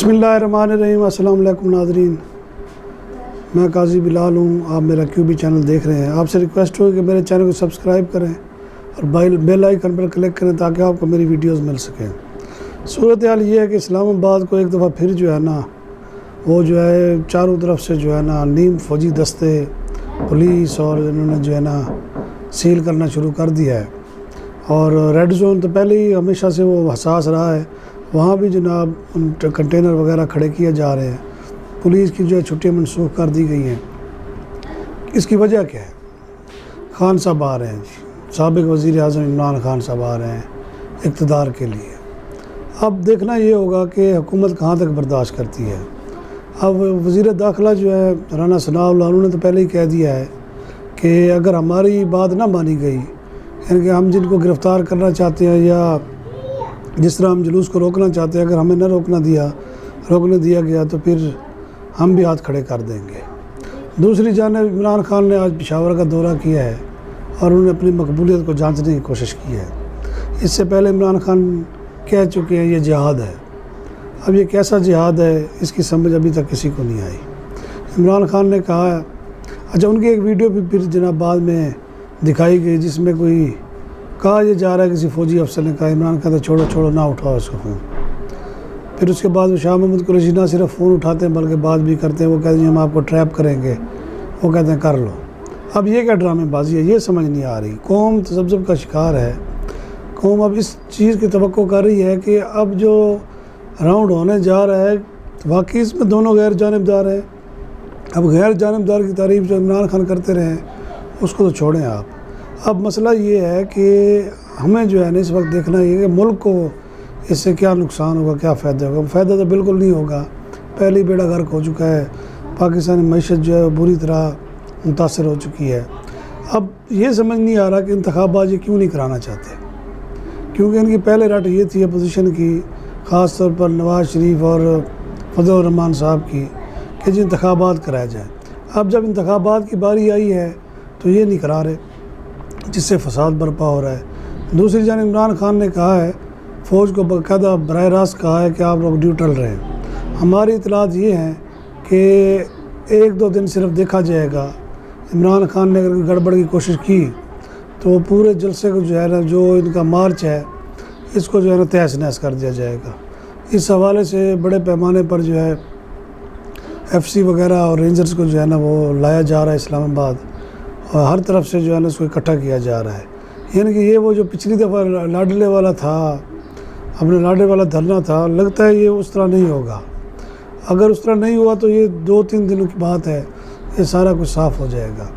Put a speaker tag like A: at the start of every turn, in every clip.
A: بسم اللہ الرحمن الرحیم۔ السلام علیکم ناظرین، میں قاضی بلال ہوں۔ آپ میرا QB چینل دیکھ رہے ہیں۔ آپ سے ریکویسٹ ہوگی کہ میرے چینل کو سبسکرائب کریں اور بیل آئیکن پر کلک کریں تاکہ آپ کو میری ویڈیوز مل سکیں۔ صورتحال یہ ہے کہ اسلام آباد کو ایک دفعہ پھر جو ہے نا وہ جو ہے چاروں طرف سے جو ہے نا نیم فوجی دستے پولیس اور انہوں نے جو ہے نا سیل کرنا شروع کر دیا ہے، اور ریڈ زون تو پہلے ہی ہمیشہ سے وہ حساس رہا ہے، وہاں بھی جناب کنٹینر وغیرہ کھڑے کیے جا رہے ہیں۔ پولیس کی جو ہے چھٹیاں منسوخ کر دی گئی ہیں۔ اس کی وجہ کیا ہے؟ خان صاحب آ رہے ہیں، سابق وزیر اعظم عمران خان صاحب آ رہے ہیں اقتدار کے لیے۔ اب دیکھنا یہ ہوگا کہ حکومت کہاں تک برداشت کرتی ہے۔ اب وزیر داخلہ جو ہے رانا ثناء اللہ، انہوں نے تو پہلے ہی کہہ دیا ہے کہ اگر ہماری بات نہ مانی گئی، یعنی کہ ہم جن کو گرفتار کرنا چاہتے ہیں یا جس طرح ہم جلوس کو روکنا چاہتے ہیں، اگر ہمیں نہ روکنے دیا گیا تو پھر ہم بھی ہاتھ کھڑے کر دیں گے۔ دوسری جانب عمران خان نے آج پشاور کا دورہ کیا ہے اور انہوں نے اپنی مقبولیت کو جانچنے کی کوشش کی ہے۔ اس سے پہلے عمران خان کہہ چکے ہیں یہ جہاد ہے۔ اب یہ کیسا جہاد ہے اس کی سمجھ ابھی تک کسی کو نہیں آئی۔ عمران خان نے کہا ہے، اچھا ان کی ایک ویڈیو بھی پھر جناب بعد میں دکھائی گئی جس میں کوئی کہا یہ جا رہا ہے، کسی فوجی افسر نے کہا، عمران خان چھوڑو نہ اٹھاؤ اس کو فون۔ پھر اس کے بعد وہ شاہ محمود قریشی نہ صرف فون اٹھاتے ہیں بلکہ بات بھی کرتے ہیں۔ وہ کہتے ہیں ہم آپ کو ٹریپ کریں گے، وہ کہتے ہیں کر لو۔ اب یہ کیا ڈرامے بازی ہے، یہ سمجھ نہیں آ رہی۔ قوم تذبذب کا شکار ہے۔ قوم اب اس چیز کی توقع کر رہی ہے کہ اب جو راؤنڈ ہونے جا رہا ہے واقعی اس میں دونوں غیر جانبدار ہیں۔ اب غیر جانبدار کی تعریف جو عمران خان کرتے رہے ہیں اس کو تو چھوڑیں آپ۔ اب مسئلہ یہ ہے کہ ہمیں جو ہے نا اس وقت دیکھنا یہ کہ ملک کو اس سے کیا نقصان ہوگا، کیا فائدہ ہوگا۔ فائدہ تو بالکل نہیں ہوگا، پہلی بیڑا غرق ہو چکا ہے۔ پاکستانی معیشت جو ہے بری طرح متاثر ہو چکی ہے۔ اب یہ سمجھ نہیں آ رہا کہ انتخابات یہ کیوں نہیں کرانا چاہتے، کیونکہ ان کی پہلے رٹ یہ تھی اپوزیشن کی، خاص طور پر نواز شریف اور فضل الرحمان صاحب کی، کہ جی انتخابات کرائے جائیں۔ اب جب انتخابات کی باری آئی ہے تو یہ نہیں کرا رہے، جس سے فساد برپا ہو رہا ہے۔ دوسری جانب عمران خان نے کہا ہے، فوج کو باقاعدہ براہ راست کہا ہے کہ آپ لوگ ڈیوٹل رہیں۔ ہماری اطلاعات یہ ہیں کہ 1-2 دن صرف دیکھا جائے گا۔ عمران خان نے اگر گڑبڑ کی کوشش کی تو وہ پورے جلسے کو جو ہے نا جو ان کا مارچ ہے اس کو جو ہے نا تہس نہس کر دیا جائے گا۔ اس حوالے سے بڑے پیمانے پر جو ہے FC وغیرہ اور رینجرز کو جو ہے نا وہ لایا جا رہا ہے اسلام آباد، اور ہر طرف سے جو ہے نا اس کو اکٹھا کیا جا رہا ہے۔ یعنی کہ یہ وہ جو پچھلی دفعہ لاڈلے والا تھا، اپنے لاڈلے والا دھرنا تھا، لگتا ہے یہ اس طرح نہیں ہوگا۔ اگر اس طرح نہیں ہوا تو یہ 2-3 دنوں کی بات ہے، یہ سارا کچھ صاف ہو جائے گا۔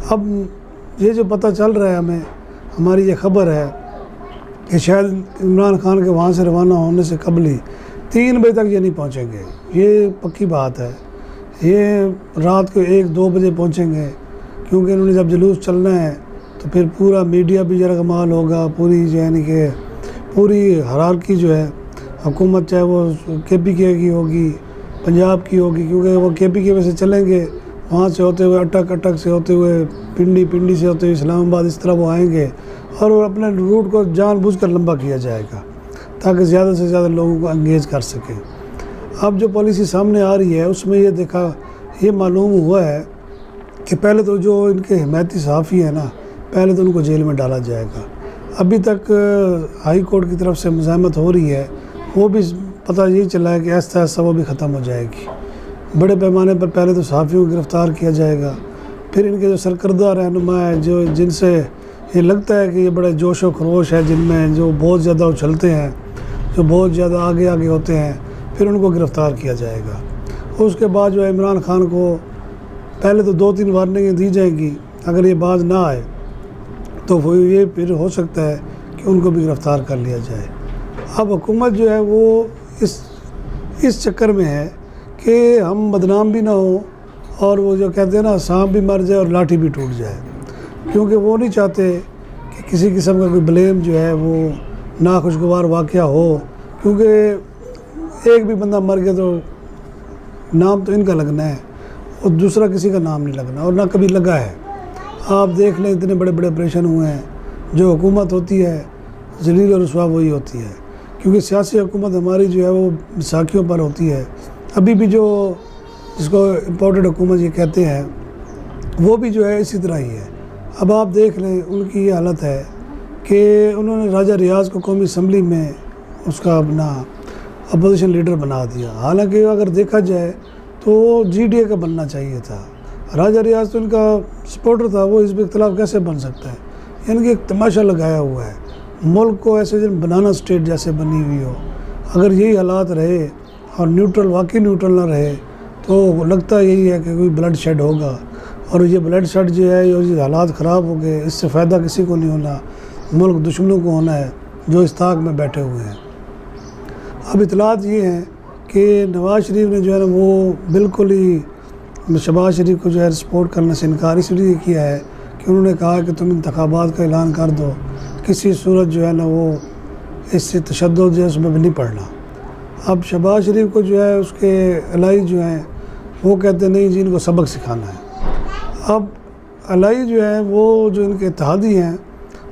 A: اب یہ جو پتہ چل رہا ہے ہمیں، ہماری یہ خبر ہے کہ شاید عمران خان کے وہاں سے روانہ ہونے سے قبل ہی 3 بجے تک یہ نہیں پہنچیں گے، یہ پکی بات ہے۔ یہ رات کو 1-2 بجے پہنچیں گے، کیونکہ انہوں نے جب جلوس چلنا ہے تو پھر پورا میڈیا بھی یرغمال ہوگا، پوری یعنی کہ پوری ہرارکی جو ہے حکومت، چاہے وہ KPK کی ہوگی، پنجاب کی ہوگی، کیونکہ وہ KPK میں سے چلیں گے، وہاں سے ہوتے ہوئے اٹک سے ہوتے ہوئے پنڈی سے ہوتے ہوئے اسلام آباد، اس طرح وہ آئیں گے اور اپنے روٹ کو جان بوجھ کر لمبا کیا جائے گا تاکہ زیادہ سے زیادہ لوگوں کو انگیج کر سکیں۔ اب جو پالیسی سامنے آ رہی ہے اس میں یہ معلوم ہوا ہے کہ پہلے تو جو ان کے حمایتی صحافی ہیں نا، پہلے تو ان کو جیل میں ڈالا جائے گا۔ ابھی تک ہائی کورٹ کی طرف سے مزاحمت ہو رہی ہے، وہ بھی پتہ یہی چلا ہے کہ ایسا ایسا وہ بھی ختم ہو جائے گی۔ بڑے پیمانے پر پہلے تو صحافیوں کو گرفتار کیا جائے گا، پھر ان کے جو سرکردہ رہنما ہیں جن سے یہ لگتا ہے کہ یہ بڑے جوش و خروش ہے، جن میں جو بہت زیادہ اچھلتے ہیں، جو بہت زیادہ آگے ہوتے ہیں، پھر ان کو گرفتار کیا جائے گا۔ اس کے بعد جو ہے عمران خان کو پہلے تو 2-3 وارننگیں دی جائیں گی، اگر یہ باز نہ آئے تو وہ یہ پھر ہو سکتا ہے کہ ان کو بھی گرفتار کر لیا جائے۔ اب حکومت جو ہے وہ اس چکر میں ہے کہ ہم بدنام بھی نہ ہوں، اور وہ جو کہتے ہیں نا سانپ بھی مر جائے اور لاٹھی بھی ٹوٹ جائے، کیونکہ وہ نہیں چاہتے کہ کسی قسم کا کوئی بلیم جو ہے وہ ناخوشگوار واقعہ ہو، کیونکہ ایک بھی بندہ مر گیا تو نام تو ان کا لگنا ہے اور دوسرا کسی کا نام نہیں لگنا، اور نہ کبھی لگا ہے۔ آپ دیکھ لیں اتنے بڑے آپریشن ہوئے ہیں، جو حکومت ہوتی ہے ذلیل و رسوا وہی ہوتی ہے، کیونکہ سیاسی حکومت ہماری جو ہے وہ بیساکھیوں پر ہوتی ہے. ابھی بھی جو جس کو امپورٹڈ حکومت یہ کہتے ہیں وہ بھی جو ہے اسی طرح ہی ہے. اب آپ دیکھ لیں ان کی یہ حالت ہے کہ انہوں نے راجہ ریاض کو قومی اسمبلی میں اس کا اپنا اپوزیشن لیڈر بنا دیا. حالانکہ اگر دیکھا جائے تو وہ GDA کا بننا چاہیے تھا. راجہ ریاض تو ان کا سپورٹر تھا, وہ حزب اختلاف کیسے بن سکتا ہے؟ یعنی کہ ایک تماشا لگایا ہوا ہے. ملک کو ایسے بنانا اسٹیٹ جیسے بنی ہوئی ہو. اگر یہی حالات رہے اور نیوٹرل واقعی نیوٹرل نہ رہے تو لگتا یہی ہے کہ کوئی بلڈ شیڈ ہوگا, اور یہ بلڈ شیڈ جو ہے یہ حالات خراب ہو گئے, اس سے فائدہ کسی کو نہیں ہونا, ملک دشمنوں کو ہونا ہے جو اس طاق میں بیٹھے ہوئے ہیں. اب اطلاعات یہ ہیں کہ نواز شریف نے جو ہے نا وہ بالکل ہی شہباز شریف کو جو ہے سپورٹ کرنے سے انکار اس لیے کیا ہے کہ انہوں نے کہا کہ تم انتخابات کا اعلان کر دو, کسی صورت جو ہے نا وہ اس سے تشدد جو ہے اس میں بھی نہیں پڑنا. اب شہباز شریف کو جو ہے اس کے الائی جو ہیں وہ کہتے نہیں جی ان کو سبق سکھانا ہے. اب الائی جو ہے وہ جو ان کے اتحادی ہیں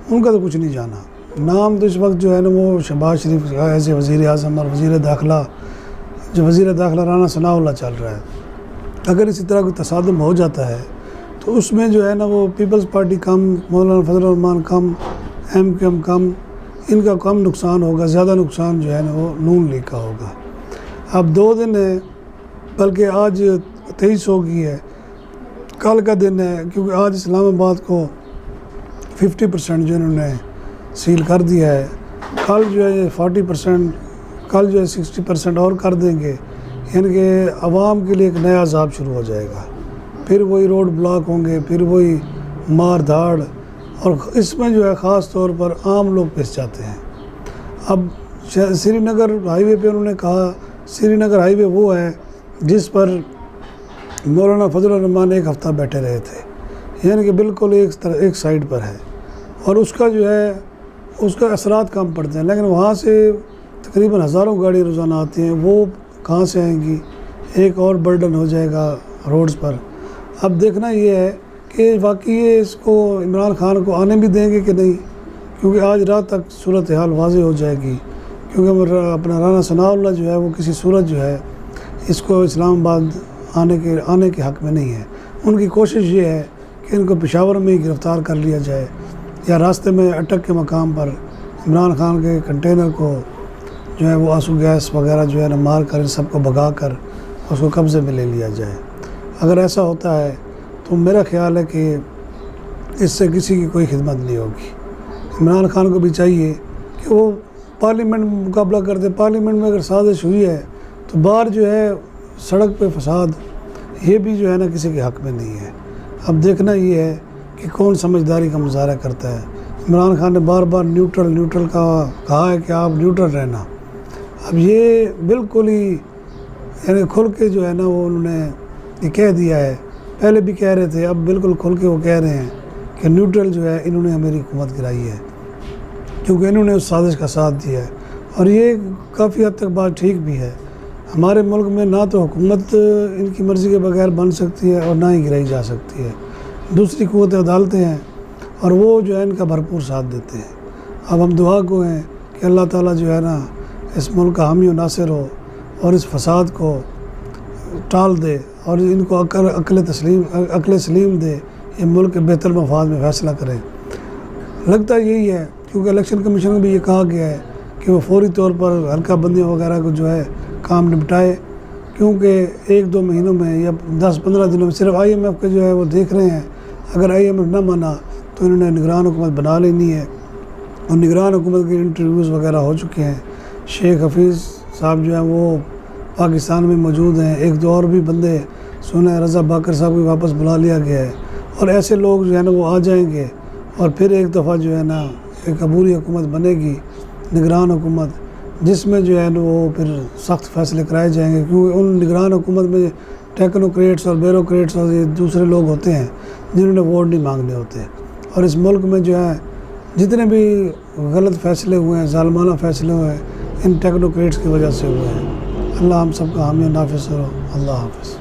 A: ان کا تو کچھ نہیں جانا. نام تو اس وقت جو ہے نا وہ شہباز شریف ایسے وزیر اعظم اور وزیر داخلہ رانا ثناء اللہ چل رہا ہے. اگر اسی طرح کوئی تصادم ہو جاتا ہے تو اس میں جو ہے نا وہ پیپلز پارٹی کم, مولانا فضل الرحمان کم, MQM کم, ان کا کم نقصان ہوگا. زیادہ نقصان جو ہے نا وہ نون لیگ کا ہوگا. اب 2 دن ہے, بلکہ آج 23 ہو گئی ہے, کل کا دن ہے, کیونکہ آج اسلام آباد کو 50% جو انہوں نے سیل کر دیا ہے. کل جو ہے 40%, کل جو ہے 60% اور کر دیں گے. یعنی کہ عوام کے لیے ایک نیا عذاب شروع ہو جائے گا. پھر وہی روڈ بلاک ہوں گے, پھر وہی مار دھاڑ, اور اس میں جو ہے خاص طور پر عام لوگ پھنس جاتے ہیں. اب سری نگر ہائی وے پہ انہوں نے کہا, سری نگر ہائی وے وہ ہے جس پر مولانا فضل الرحمان 1 ہفتہ بیٹھے رہے تھے, یعنی کہ بالکل ایک سائڈ پر ہے, اور اس کا جو ہے اس کا اثرات کم پڑتے ہیں. لیکن وہاں سے تقریباً ہزاروں گاڑی روزانہ آتی ہیں, وہ کہاں سے آئیں گی؟ ایک اور برڈن ہو جائے گا روڈز پر. اب دیکھنا یہ ہے کہ واقعی اس کو عمران خان کو آنے بھی دیں گے کہ نہیں, کیونکہ آج رات تک صورتحال واضح ہو جائے گی. کیونکہ اپنا رانا ثناء اللہ جو ہے وہ کسی صورت جو ہے اس کو اسلام آباد آنے کے حق میں نہیں ہے. ان کی کوشش یہ ہے کہ ان کو پشاور میں ہی گرفتار کر لیا جائے, یا راستے میں اٹک کے مقام پر عمران خان کے کنٹینر کو جو ہے وہ آنسو گیس وغیرہ جو ہے نا مار کر ان سب کو بھگا کر اس کو قبضے میں لے لیا جائے. اگر ایسا ہوتا ہے تو میرا خیال ہے کہ اس سے کسی کی کوئی خدمت نہیں ہوگی. عمران خان کو بھی چاہیے کہ وہ پارلیمنٹ میں مقابلہ کرتے. پارلیمنٹ میں اگر سازش ہوئی ہے تو باہر جو ہے سڑک پہ فساد, یہ بھی جو ہے نا کسی کے حق میں نہیں ہے. اب دیکھنا یہ ہے کہ کون سمجھداری کا مظاہرہ کرتا ہے. عمران خان نے بار بار نیوٹرل کا کہا ہے کہ آپ نیوٹرل رہنا. اب یہ بالکل ہی یعنی کھل کے جو ہے نا وہ انہوں نے یہ کہہ دیا ہے. پہلے بھی کہہ رہے تھے, اب بالکل کھل کے وہ کہہ رہے ہیں کہ نیوٹرل جو ہے انہوں نے ہماری حکومت گرائی ہے, کیونکہ انہوں نے اس سازش کا ساتھ دیا ہے. اور یہ کافی حد تک بات ٹھیک بھی ہے. ہمارے ملک میں نہ تو حکومت ان کی مرضی کے بغیر بن سکتی ہے اور نہ ہی گرائی جا سکتی ہے. دوسری قوت عدالتیں ہیں اور وہ جو ہے ان کا بھرپور ساتھ دیتے ہیں. اب ہم دعا کو ہیں کہ اللہ تعالیٰ جو ہے نا اس ملک کا حامی و ناصر ہو اور اس فساد کو ٹال دے, اور ان کو عقل سلیم دے, یہ ملک کے بہتر مفاد میں فیصلہ کرے. لگتا یہی ہے, کیونکہ الیکشن کمیشن میں بھی یہ کہا گیا ہے کہ وہ فوری طور پر حلقہ بندیوں وغیرہ کو جو ہے کام نپٹائے, کیونکہ 1-2 مہینوں میں یا 10-15 دنوں میں صرف IMF کے جو ہے وہ دیکھ رہے ہیں. اگر IMF نہ مانا تو انہوں نے نگران حکومت بنا لینی ہے, اور نگران حکومت کے انٹرویوز وغیرہ ہو چکے ہیں. شیخ حفیظ صاحب جو ہیں وہ پاکستان میں موجود ہیں, 1-2 اور بھی بندے سنا ہے, رضا باکر صاحب کو واپس بلا لیا گیا ہے. اور ایسے لوگ جو ہے نا وہ آ جائیں گے, اور پھر ایک دفعہ جو ہے نا ایک عبوری حکومت بنے گی, نگران حکومت, جس میں جو ہے نا وہ پھر سخت فیصلے کرائے جائیں گے. کیونکہ ان نگران حکومت میں ٹیکنوکریٹس اور بیوروکریٹس اور یہ دوسرے لوگ ہوتے ہیں جنہوں نے ووٹ نہیں مانگنے ہوتے. اور اس ملک میں جو ہے جتنے بھی غلط فیصلے ہوئے ہیں, ظالمانہ فیصلے ہوئے ہیں, ان ٹیکنوکریٹس کی وجہ سے ہوئے ہیں. اللہ ہم سب کا حامی و نافذ ہو. اللہ حافظ.